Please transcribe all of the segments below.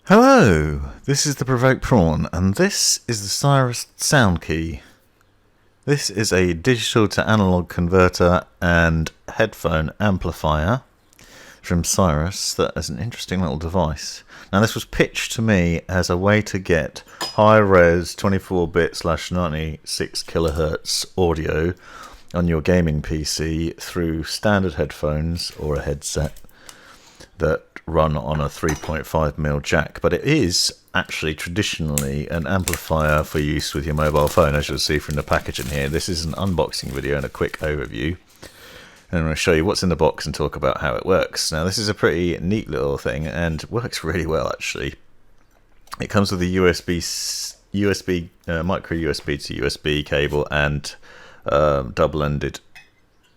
Hello, this is the Provoked Prawn, and this is the Cyrus soundKey. This is a digital-to-analog converter and headphone amplifier from Cyrus. That is an interesting little device. Now, this was pitched to me as a way to get high-res 24-bit/96 kilohertz audio on your gaming PC through standard headphones or a headset that run on a 3.5mm jack, but it is actually traditionally an amplifier for use with your mobile phone, as you'll see from the packaging here. This is an unboxing video and a quick overview, and I'm going to show you what's in the box and talk about how it works. Now, this is a pretty neat little thing and works really well actually. It comes with a micro USB to USB cable and double-ended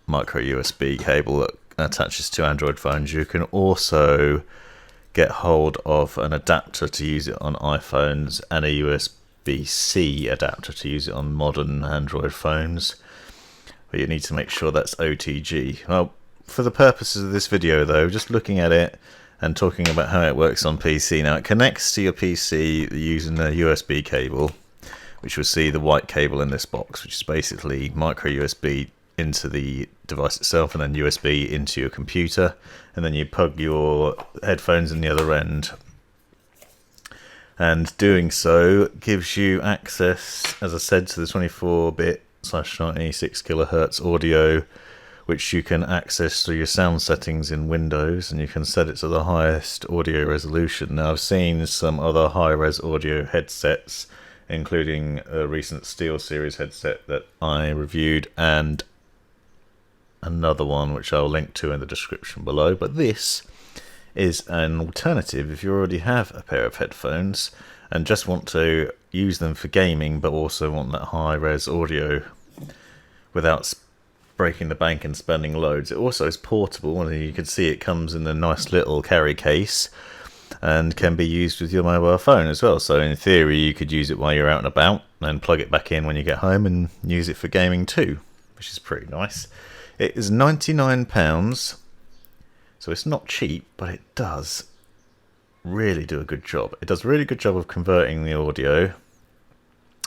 micro USB cable that attaches to Android phones. You can also get hold of an adapter to use it on iPhones and a USB-C adapter to use it on modern Android phones, but you need to make sure that's OTG. Well, for the purposes of this video though, just looking at it and talking about how it works on PC. Now, it connects to your PC using a USB cable, which you'll see the white cable in this box, which is basically micro USB into the device itself and then USB into your computer, and then you plug your headphones in the other end, and doing so gives you access, as I said, to the 24-bit/96 kilohertz audio, which you can access through your sound settings in Windows, and you can set it to the highest audio resolution. Now, I've seen some other high-res audio headsets, including a recent SteelSeries headset that I reviewed and another one which I'll link to in the description below, but this is an alternative if you already have a pair of headphones and just want to use them for gaming but also want that high-res audio without breaking the bank and spending loads. It also is portable, and you can see it comes in a nice little carry case and can be used with your mobile phone as well. So in theory you could use it while you're out and about and plug it back in when you get home and use it for gaming too, which is pretty nice. It is £99, so it's not cheap, but it does really do a good job. It does a really good job of converting the audio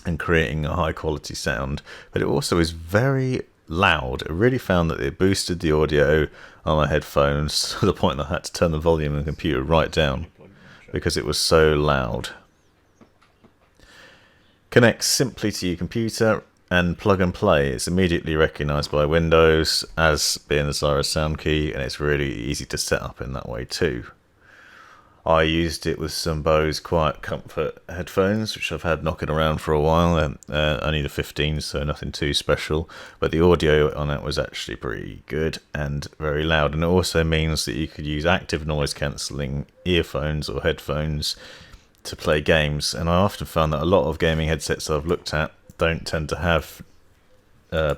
and creating a high quality sound, but it also is very loud. I really found that it boosted the audio on my headphones to the point that I had to turn the volume of the computer right down because it was so loud. Connects simply to your computer and plug and play. It's immediately recognized by Windows as being the Cyrus soundKey, and it's really easy to set up in that way too. I used it with some Bose Quiet Comfort headphones, which I've had knocking around for a while, only the 15, so nothing too special, but the audio on it was actually pretty good and very loud, and it also means that you could use active noise cancelling earphones or headphones to play games. And I often found that a lot of gaming headsets I've looked at don't tend to have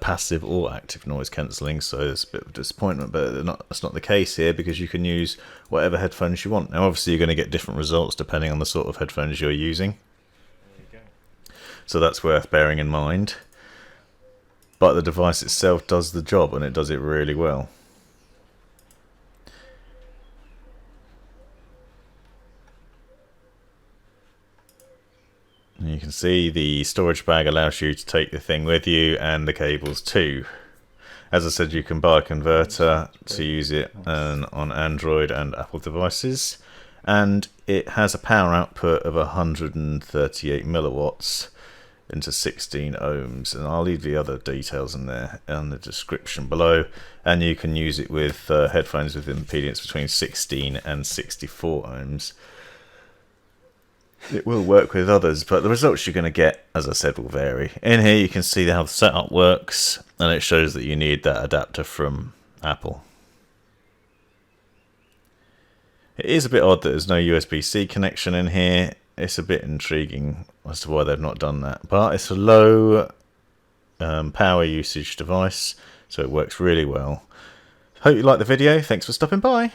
passive or active noise cancelling, so it's a bit of a disappointment, but that's not the case here because you can use whatever headphones you want. Now, obviously, you're going to get different results depending on the sort of headphones you're using, so that's worth bearing in mind. But the device itself does the job, and it does it really well. You can see the storage bag allows you to take the thing with you, and the cables too. As I said, you can buy a converter to use it on Android and Apple devices, and it has a power output of 138 milliwatts into 16 ohms, and I'll leave the other details in there in the description below. And you can use it with headphones with impedance between 16 and 64 ohms. It will work with others, but the results you're going to get, as I said, will vary. In here you can see how the setup works, and it shows that you need that adapter from Apple. It is a bit odd that there's no USB-C connection in here. It's a bit intriguing as to why they've not done that, but it's a low power usage device, so it works really well. Hope you liked the video. Thanks for stopping by.